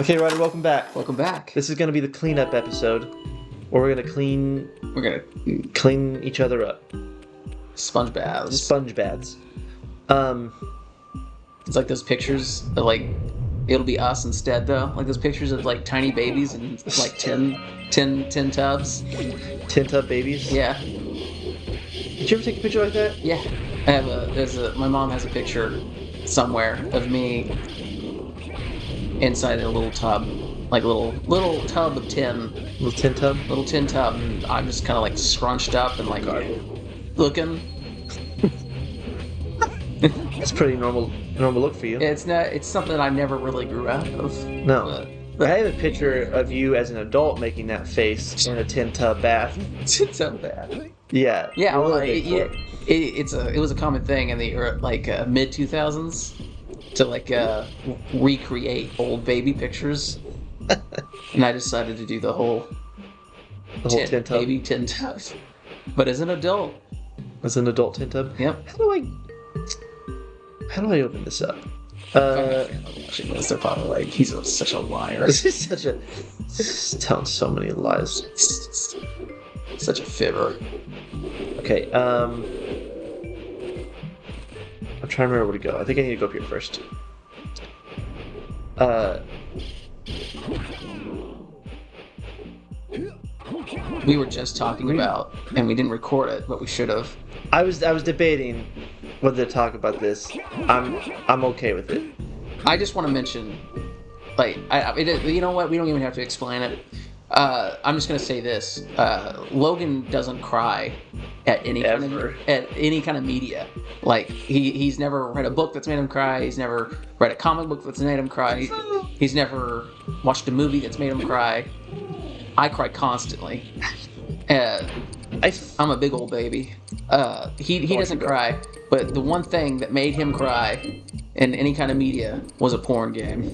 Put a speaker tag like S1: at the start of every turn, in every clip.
S1: Okay, Ryder, welcome back.
S2: Welcome back.
S1: This is going to be the cleanup episode, where we're going to clean each other up.
S2: Sponge baths.
S1: Sponge baths.
S2: It's like those pictures of, like, it'll be us instead, though. Like those pictures of, like, tiny babies in, like, tin tubs.
S1: Tin tub babies?
S2: Yeah.
S1: Did you ever take a picture like that?
S2: Yeah. My mom has a picture somewhere of me inside a little tub. Like a little tub of tin.
S1: Little tin tub?
S2: Little tin tub, and I'm just kind of, like, scrunched up and, like, looking.
S1: That's pretty normal look for you.
S2: It's something I never really grew out of.
S1: No. But I have a picture of you as an adult making that face in a tin tub bath.
S2: Tin tub bath.
S1: Yeah.
S2: Yeah, well,
S1: really
S2: it was a common thing in the mid 2000s to recreate old baby pictures, and I decided to do the whole
S1: tin tub.
S2: Baby tin tub, but as an adult.
S1: As an adult tin tub.
S2: Yep.
S1: How do I open this up?
S2: Watching this, they're probably like, he's such a liar.
S1: He's telling so many lies.
S2: Such a fibber.
S1: Okay, I'm trying to remember where to go. I think I need to go up here first.
S2: We were just talking about, and we didn't record it, but we should have.
S1: I was debating whether to talk about this. I'm okay with it.
S2: I just want to mention, you know what? We don't even have to explain it. I'm just gonna say this: Logan doesn't cry at any kind of media. Like he's never read a book that's made him cry. He's never read a comic book that's made him cry. He's never watched a movie that's made him cry. I cry constantly. I'm a big old baby. He doesn't cry, but the one thing that made him cry in any kind of media was a porn game.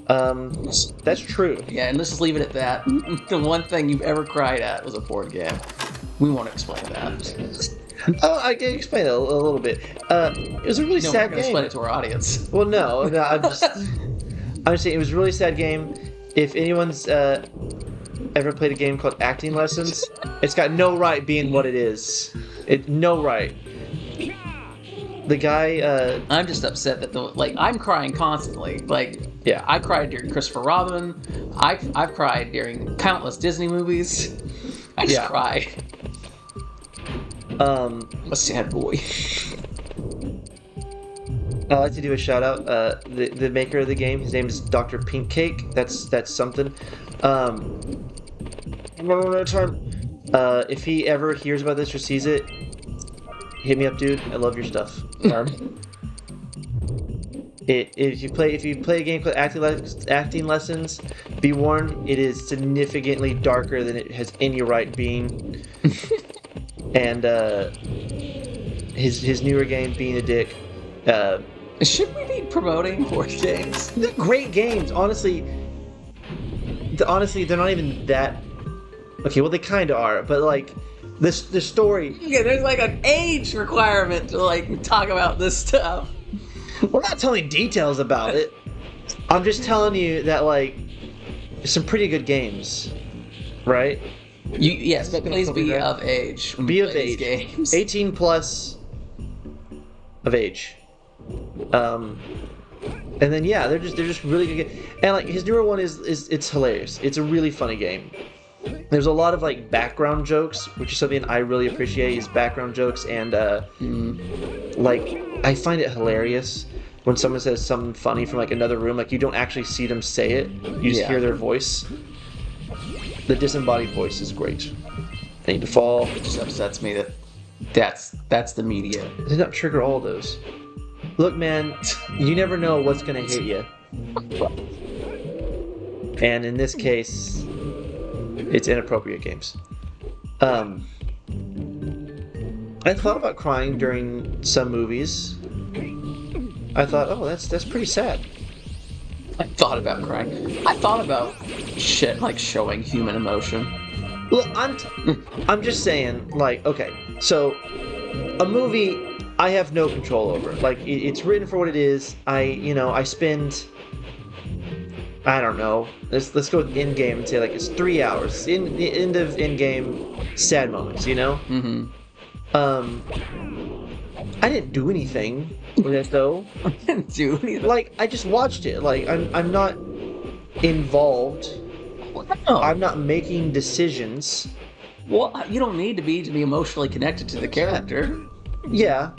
S1: That's true.
S2: Yeah, and let's just leave it at that. The one thing you've ever cried at was a porn game. We won't explain that.
S1: Oh, I can explain it a little bit. It was a really sad game.
S2: Explain it to our audience.
S1: Well, no, I'm just saying it was a really sad game. If anyone's ever played a game called Acting Lessons, it's got no right being what it is. No right. The guy.
S2: I'm just upset that I'm crying constantly.
S1: Yeah,
S2: I cried during Christopher Robin. I've cried during countless Disney movies. I just cry. I'm a sad boy.
S1: I'd like to do a shout out. The maker of the game, his name is Dr. Pink Cake. That's something. If he ever hears about this or sees it, hit me up, dude. I love your stuff. If you play a game called Acting Lessons, be warned, it is significantly darker than it has any right being. And his newer game, Being a Dick.
S2: Should we be promoting board games?
S1: They're great games, honestly. Honestly, they're not even that. Okay, well they kind of are, but the story.
S2: Yeah, there's an age requirement to talk about this stuff.
S1: We're not telling details about it. I'm just telling you that some pretty good games, right?
S2: Yes, but please be of age.
S1: Be of age. Games. 18 plus of age. And then they're just really good. And his newer one is it's hilarious. It's a really funny game. There's a lot of background jokes, which is something I really appreciate. Is background jokes, and I find it hilarious when someone says something funny from another room. You don't actually see them say it; you just hear their voice. The disembodied voice is great. I need to fall.
S2: It just upsets me that's the media.
S1: It did not trigger all of those. Look, man, you never know what's gonna hit you. And in this case, it's inappropriate games. I thought about crying during some movies. I thought, oh, that's pretty sad.
S2: I thought about crying. I thought about shit showing human emotion.
S1: Look, I'm just saying, okay, so a movie I have no control over. It's written for what it is. I spend I don't know. Let's go with in game and say like it's 3 hours. In the end of in game sad moments, you know.
S2: Mm-hmm.
S1: I didn't do anything with it though.
S2: I didn't do anything.
S1: Like I just watched it. Like I'm not involved.
S2: Wow.
S1: I'm not making decisions.
S2: Well, you don't need to be emotionally connected to the character.
S1: Yeah,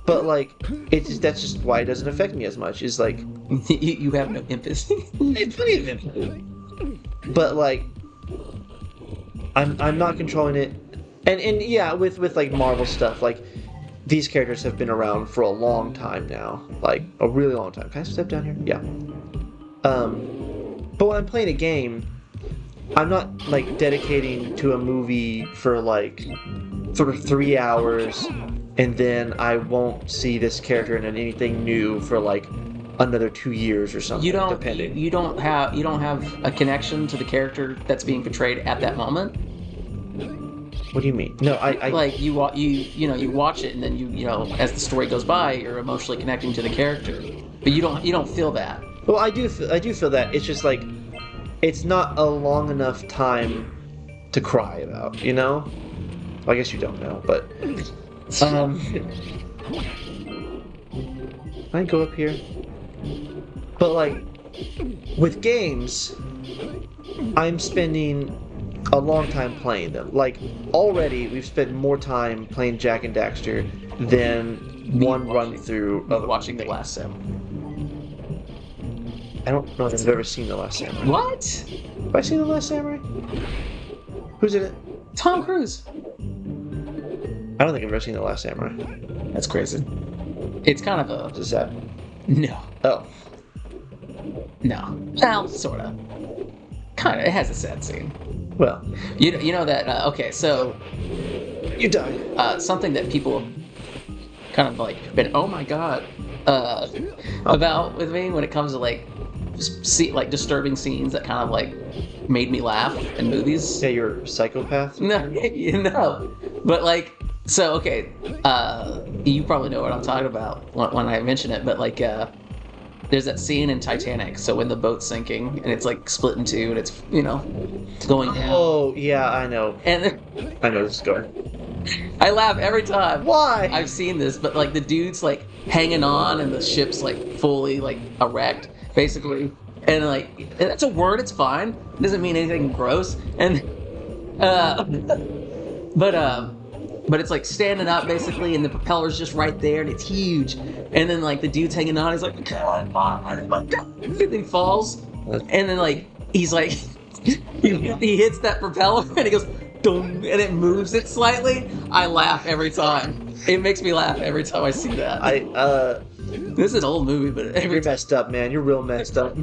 S1: but like that's just why it doesn't affect me as much. Is like
S2: You have no empathy.
S1: it's plenty of empathy. But like I'm not controlling it. And yeah, with like Marvel stuff, like these characters have been around for a long time now. Like a really long time. Can I step down here? Yeah. But when I'm playing a game, I'm not like dedicating to a movie for like sort of 3 hours and then I won't see this character in anything new for like another 2 years or something. Depending.
S2: You don't have a connection to the character that's being portrayed at that moment.
S1: What do you mean? No, I
S2: like you watch it and then you know as the story goes by you're emotionally connecting to the character, but you don't feel that.
S1: Well, I do feel that. It's just like it's not a long enough time to cry about, you know? Well, I guess you don't know, but I go up here. But like with games, I'm spending a long time playing them. Like already we've spent more time playing Jak and Daxter than one run through of
S2: watching The Last Samurai.
S1: I don't know if I've ever seen The Last Samurai.
S2: What?
S1: Have I seen The Last Samurai? Who's in it?
S2: Tom Cruise.
S1: I don't think I've ever seen The Last Samurai.
S2: That's crazy. It's kind of a...
S1: Is that?
S2: No.
S1: Oh.
S2: No. Well, sort of. Kind of. It has a sad scene.
S1: Well.
S2: You know that... okay, so...
S1: You die.
S2: Something that people have kind of like been, oh my god, about with me when it comes to like disturbing scenes that kind of like made me laugh in movies.
S1: Yeah, you're a psychopath?
S2: No, but like, so okay, you probably know what I'm talking about when I mention it, but like there's that scene in Titanic, so when the boat's sinking and it's like split in two and it's going down.
S1: Oh yeah, I know.
S2: And
S1: I know this is going.
S2: I laugh every time.
S1: Why?
S2: I've seen this, but like the dude's like hanging on and the ship's like fully like erect, basically. And like, and that's a word, it's fine. It doesn't mean anything gross. And but it's like standing up basically and the propeller's just right there and it's huge. And then like the dude's hanging on, he's like, God, my God. And he falls. And then like he's like he hits that propeller and he goes dum, and it moves it slightly. I laugh every time. It makes me laugh every time I see that. This is an old movie, but
S1: you're messed up, man. You're real messed up.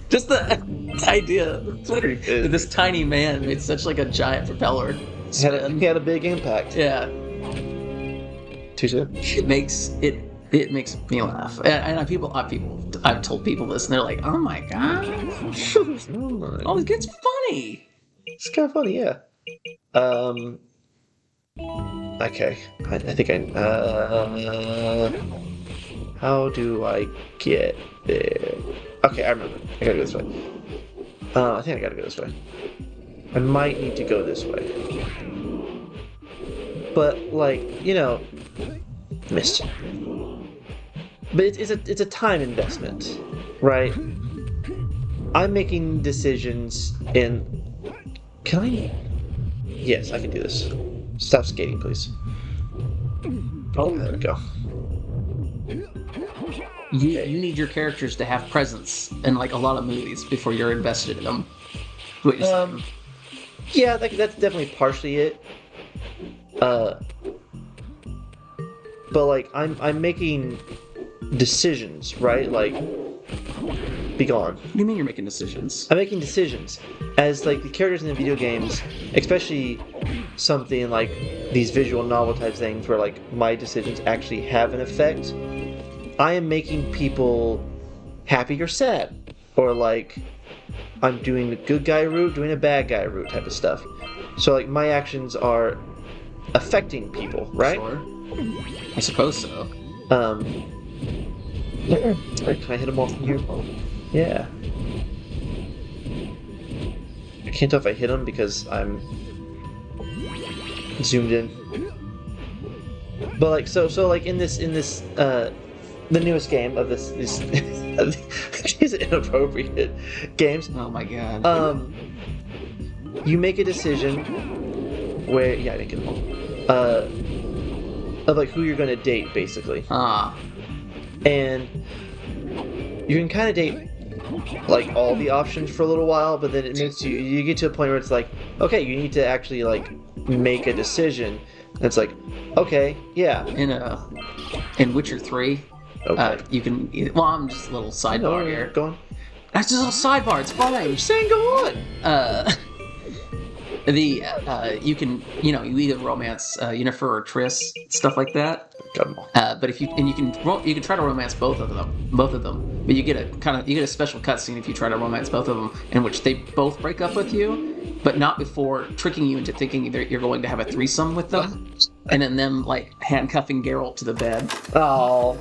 S2: Just the idea that this tiny man made such like a giant propeller.
S1: He had a big impact.
S2: Yeah.
S1: Too soon.
S2: It makes me laugh. And I've told people this, and they're like, "Oh my god, oh, it gets funny."
S1: It's kind of funny, yeah. Okay. I think how do I get there? Okay, I remember. I gotta go this way. I think I gotta go this way. I might need to go this way. But, like, missed. But it's a time investment, right? I'm making decisions in... Can I... Yes, I can do this. Stop skating, please. Oh, there we go.
S2: You need your characters to have presence in like a lot of movies before you're invested in them. What you're saying.
S1: Yeah, that's definitely partially it. But like I'm making decisions, right? Like, be gone.
S2: What do you mean you're making decisions?
S1: I'm making decisions as like the characters in the video games, especially something like these visual novel type things where like my decisions actually have an effect. I am making people happy or sad, or like I'm doing the good guy route, doing a bad guy route type of stuff. So like my actions are affecting people, right?
S2: Sure. I suppose so.
S1: Can I hit them off from here? Yeah. can't tell if I hit him because I'm zoomed in. But like so like in this the newest game of this these inappropriate games.
S2: Oh my god.
S1: You make a decision where I didn't get them all. Of like who you're gonna date basically. And you can kind of date like all the options for a little while, but then it makes you get to a point where it's like, okay, you need to actually like make a decision. And it's like, okay, yeah.
S2: In Witcher 3,
S1: okay.
S2: you can. Well, I'm just a little sidebar here.
S1: Go on.
S2: That's just a little sidebar. It's fine.
S1: You're saying go on.
S2: You can you either romance Yennefer or Triss, stuff like that. But if you can try to romance both of them, but you get a special cutscene if you try to romance both of them, in which they both break up with you, but not before tricking you into thinking that you're going to have a threesome with them, and then them like handcuffing Geralt to the bed.
S1: Oh.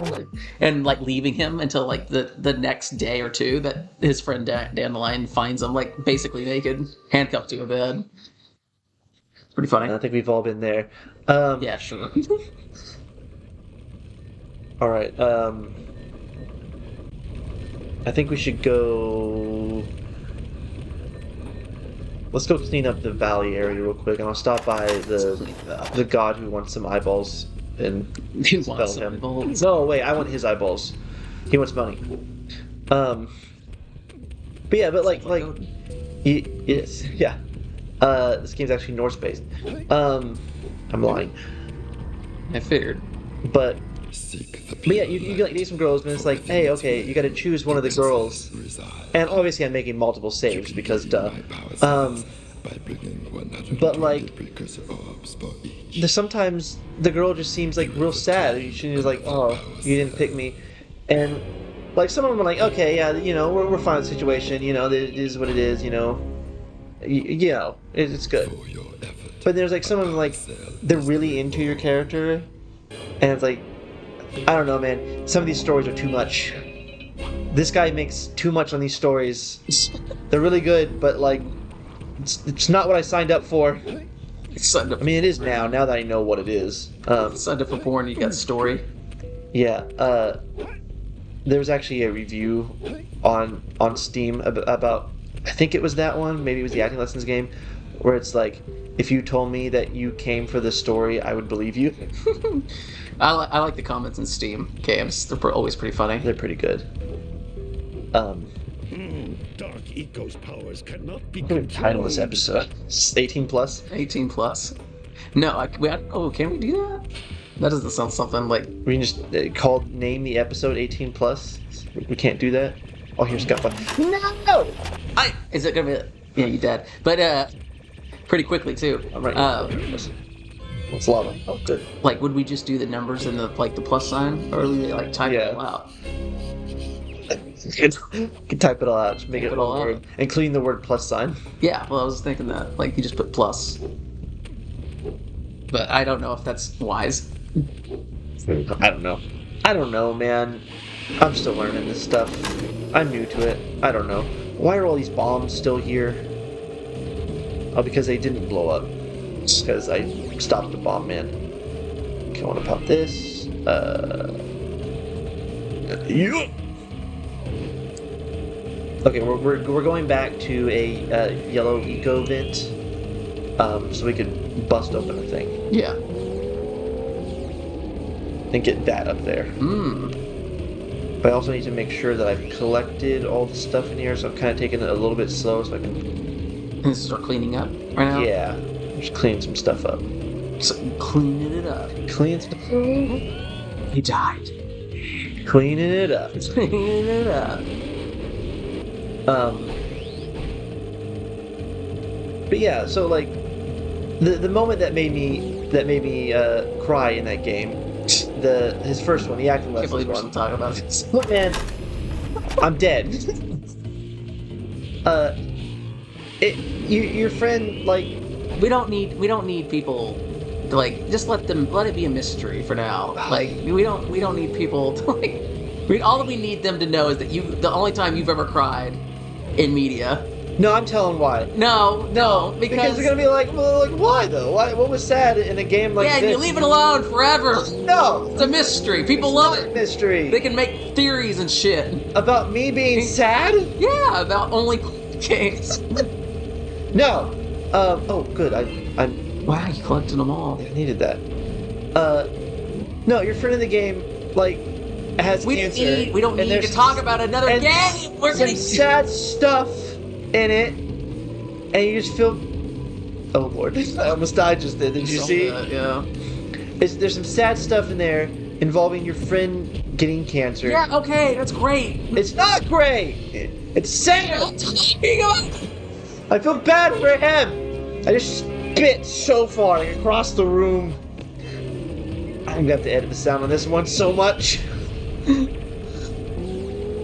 S2: And like leaving him until like the next day or two that his friend Dandelion finds him like basically naked, handcuffed to a bed. It's pretty funny.
S1: I think we've all been there.
S2: Yeah, sure.
S1: All right. I think we should go. Let's go clean up the valley area real quick, and I'll stop by the god who wants some eyeballs and spell him. No, wait, I want his eyeballs. He wants money. But yeah, but like, yes, yeah. This game's actually Norse-based. I'm lying.
S2: I figured.
S1: But yeah, you like date some girls, and it's like, hey, okay, you got to choose one of the girls, and obviously I'm making multiple saves because duh. But like, sometimes the girl just seems like real sad. She's like, oh, you didn't pick me, and like some of them are like, okay, yeah, we're fine with the situation, it is what it is, it's good. But there's like some of them like they're really into your character, and it's like, I don't know, man. Some of these stories are too much. This guy makes too much on these stories. They're really good, but like, it's not what I signed up for. I mean, it is now that I know what it is.
S2: Signed up for porn, you got story.
S1: Yeah. There was actually a review on Steam about, I think it was that one, maybe it was the acting lessons game, where it's like, if you told me that you came for the story, I would believe you.
S2: I like the comments in Steam games. They're always pretty funny.
S1: They're pretty good.
S3: Dark Eco's powers cannot be
S1: What title this episode? 18 plus?
S2: 18 plus. No, can we do that? That doesn't sound something like...
S1: We can just name the episode 18 plus? We can't do that? Oh, here's Gutfly. No!
S2: Is it gonna be... Yeah, you dead. But, pretty quickly, too.
S1: I'm right here. What's lava? Oh, good.
S2: Like, would we just do the numbers and the plus sign? Or would we, like, type it all out?
S1: You can type it all out. Just make it all word. Including the word plus sign.
S2: Yeah, well, I was thinking that. Like, you just put plus. But I don't know if that's wise.
S1: I don't know. I don't know, man. I'm still learning this stuff. I'm new to it. I don't know. Why are all these bombs still here? Oh, because they didn't blow up. Because I stopped the bomb man. Okay, I want to pop this. Yeah. Okay, we're going back to a yellow eco vent, so we could bust open the thing.
S2: Yeah.
S1: And get that up there. But I also need to make sure that I've collected all the stuff in here, so I'm kind of taking it a little bit slow so I can...
S2: Start cleaning up right now?
S1: Yeah. Just cleaning some stuff up.
S2: So, cleaning it up.
S1: Cleaning stuff up.
S2: He died.
S1: Cleaning it up.
S2: Cleaning it up.
S1: But yeah, so like the moment that made me cry in that game, his first one, the acting lessons one.
S2: I can't believe we're still talking about this.
S1: Look, man, I'm dead. Your friend, like,
S2: we don't need people to, like, just let it be a mystery for now. Like, we don't need people to, like, all that we need them to know is that the only time you've ever cried in media
S1: No, I'm telling why.
S2: No,
S1: Because they're gonna be like, well, like why though? Why? What was sad in a game like
S2: yeah,
S1: this?
S2: you leave it alone forever.
S1: No,
S2: It's a mystery. People
S1: it's
S2: love
S1: not a
S2: it.
S1: mystery.
S2: They can make theories and shit.
S1: About me being sad?
S2: Yeah, about only games.
S1: No. Oh, good. I'm.
S2: Wow, you collected them all.
S1: I needed that. No, your friend in the game, like, has cancer.
S2: We don't
S1: and
S2: need to
S1: there's
S2: talk about another
S1: and
S2: game. We're
S1: some
S2: gonna
S1: sad stuff in it, and you just feel. Oh Lord, I almost died just then. Did you see?
S2: Yeah.
S1: There's some sad stuff in there involving your friend getting cancer.
S2: Yeah. Okay, that's great.
S1: It's not great. It's sad. I feel bad for him. I just spit so far across the room. I'm gonna have to edit the sound on this one so much.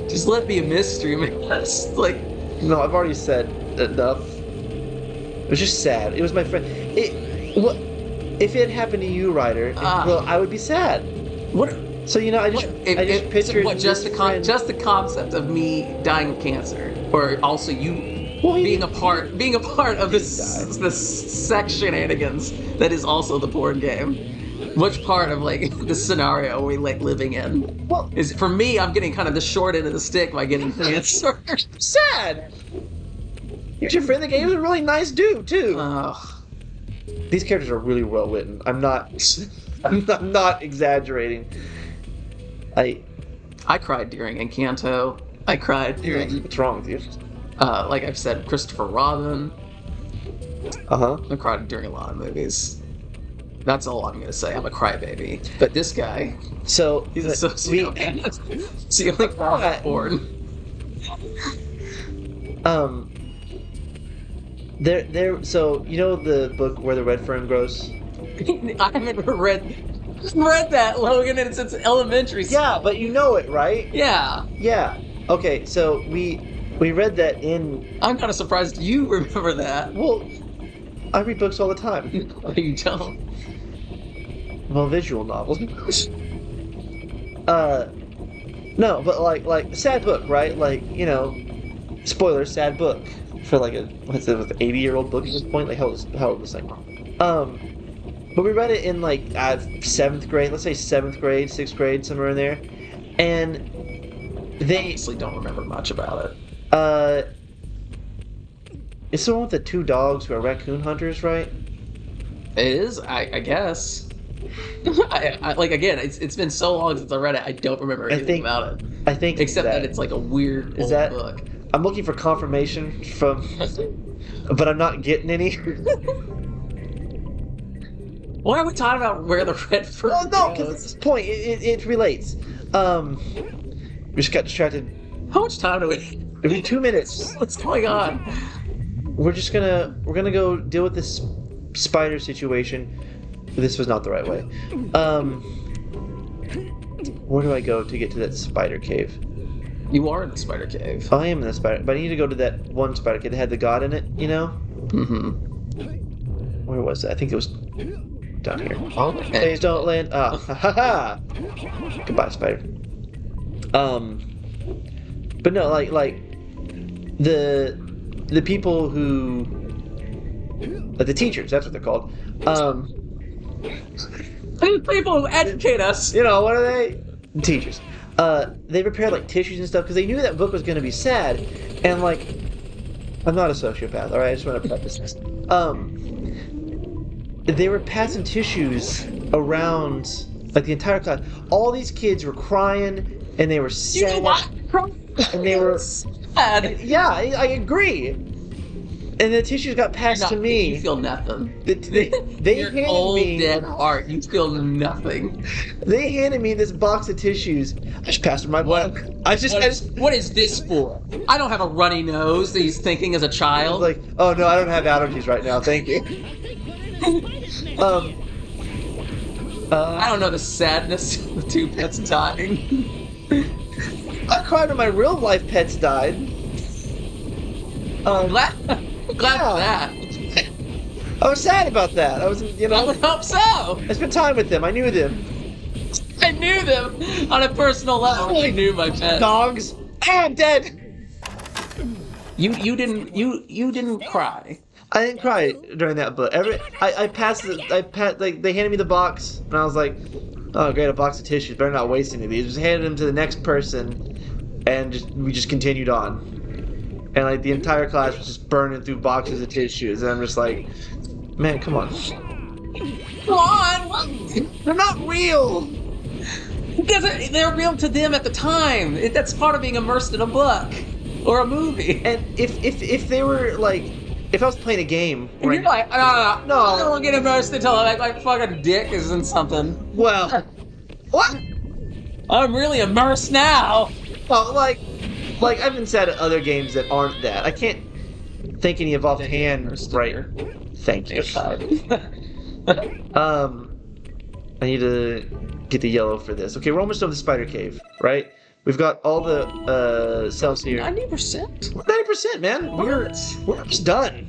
S2: Just let it be a mystery, man. That's like.
S1: No, I've already said enough. It was just sad. It was my friend. If it happened to you, Ryder, well, I would be sad.
S2: What?
S1: So I just pictured
S2: just the concept of me dying of cancer, or also you being a part of this shenanigans that is also the board game. Which part of like the scenario are we like living in?
S1: Well,
S2: is for me, I'm getting kind of the short end of the stick by getting cancer.
S1: Sad. Your friend in the game is a really nice dude too. These characters are really well written. I'm not exaggerating.
S2: I cried during Encanto. I cried during.
S1: What's wrong with you?
S2: Like I've said, Christopher Robin. I cried during a lot of movies. That's all I'm gonna say. I'm a crybaby. But this guy,
S1: so
S2: he's a sociopath. It's the only guy born.
S1: There. So the book Where the Red Fern Grows.
S2: I haven't read that, Logan, and it's elementary school.
S1: Yeah, but you know it, right?
S2: Yeah.
S1: Yeah. Okay, so we read that in.
S2: I'm kind of surprised you remember that.
S1: Well, I read books all the time.
S2: You don't.
S1: Well, visual novels. No, but like sad book, right? Like spoiler, sad book for like a 80-year-old book at this point. Like how old is this thing? But we read it in like 7th grade. Let's say 7th grade, 6th grade, somewhere in there, and they
S2: honestly don't remember much about it.
S1: It's the one with the 2 dogs who are raccoon hunters, right?
S2: It is, I guess. I like again. It's been so long since I read it. I don't remember anything about it.
S1: I think
S2: except that it's like a weird old book.
S1: I'm looking for confirmation from, but I'm not getting any.
S2: Why are we talking about Where the Red Fern
S1: Well, no, because it's this point. It relates. We just got distracted.
S2: How much time do we?
S1: It'll be 2 minutes.
S2: What's going on?
S1: We're gonna go deal with this spider situation. This was not the right way. Where do I go to get to that spider cave?
S2: You are in the spider cave.
S1: I am in the spider, but I need to go to that one spider cave that had the god in it. Mm-hmm. Where was it? I think it was down here.
S2: Oh,
S1: Please don't land. Ah, ha ha ha. Goodbye, spider. But no, like the people who, the teachers. That's what they're called.
S2: People who educate us.
S1: What are they? Teachers. They prepared like tissues and stuff because they knew that book was going to be sad, and like, I'm not a sociopath. All right, I just want to preface this. They were passing tissues around like the entire class. All these kids were crying and they were sad.
S2: You know what?
S1: And they were
S2: sad.
S1: Yeah, I agree. And the tissues got passed to me.
S2: You feel nothing.
S1: They
S2: Your
S1: handed
S2: old
S1: me
S2: dead heart. You feel nothing.
S1: They handed me this box of tissues. I just passed them my book.
S2: What is this for? I don't have a runny nose that he's thinking as a child.
S1: Like, oh no, I don't have allergies right now. Thank you.
S2: I don't know the sadness of the 2 pets dying.
S1: I cried when my real life pets died.
S2: Glad for that.
S1: I was sad about that. I was,
S2: I would hope so.
S1: I spent time with them. I knew them.
S2: I knew them on a personal level. I knew my pets.
S1: Dogs. I'm dead.
S2: You didn't cry.
S1: I didn't cry during that, but I passed like they handed me the box and I was like, oh great, a box of tissues. Better not waste any of these. Just handed them to the next person, and we just continued on. And like the entire class was just burning through boxes of tissues, and I'm just like, man, come on.
S2: Come on!
S1: They're not real!
S2: Because they're real to them at the time. That's part of being immersed in a book or a movie.
S1: And if they were like, if I was playing a game,
S2: And you're like,
S1: No.
S2: I don't get immersed until like fucking dick is in something.
S1: well, what?
S2: I'm really immersed now.
S1: Well, like I've been said at other games that aren't that. I can't think any of offhand. Right. Thank you. I need to get the yellow for this. Okay, we're almost done with the spider cave, right? We've got all the cells here.
S2: 90%?
S1: 90%, man. We're almost done.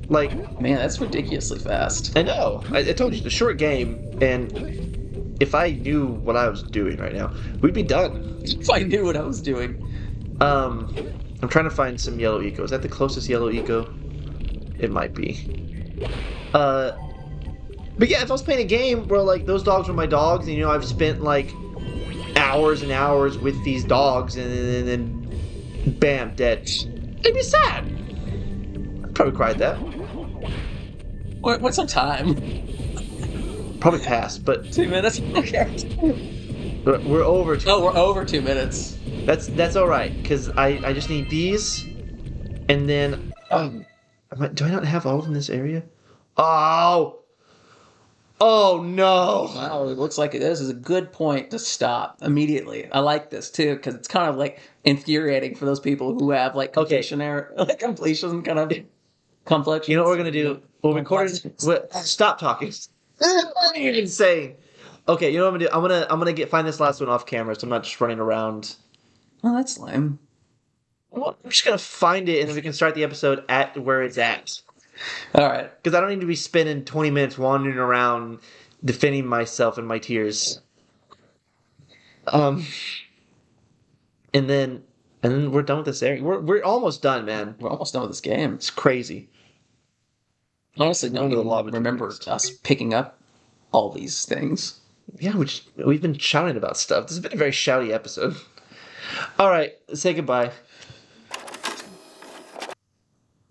S1: Like,
S2: Man, that's ridiculously fast.
S1: I know. I told you, it's a short game, and if I knew what I was doing right now, we'd be done.
S2: If I knew what I was doing.
S1: I'm trying to find some yellow eco. Is that the closest yellow eco? It might be. But yeah, if I was playing a game where like those dogs were my dogs, and I've spent like hours and hours with these dogs, and then bam, dead. It'd be sad. I'd probably cried that.
S2: What's our time?
S1: Probably passed, but
S2: 2 minutes? Okay.
S1: we're over.
S2: We're over 2 minutes.
S1: That's all right, because I just need these, and then do I not have all of them in this area? Oh no!
S2: Wow, it looks like this is a good point to stop immediately. I like this too because it's kind of like infuriating for those people who have like completion error, like completion kind of complex.
S1: You know what we're gonna do? We'll record. Stop talking. What are you even saying? Okay, you know what I'm gonna do? I'm gonna find this last one off camera, so I'm not just running around.
S2: Oh, that's lame.
S1: Well, I'm just gonna find it, and then we can start the episode at where it's at.
S2: All right.
S1: Because I don't need to be spending 20 minutes wandering around defending myself in my tears. And then we're done with this area. We're almost done, man.
S2: We're almost done with this game.
S1: It's crazy.
S2: Honestly, don't even remember us picking up all these things.
S1: Yeah, we've been shouting about stuff. This has been a very shouty episode. All right, say goodbye.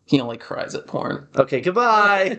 S2: He only cries at porn.
S1: Okay, goodbye.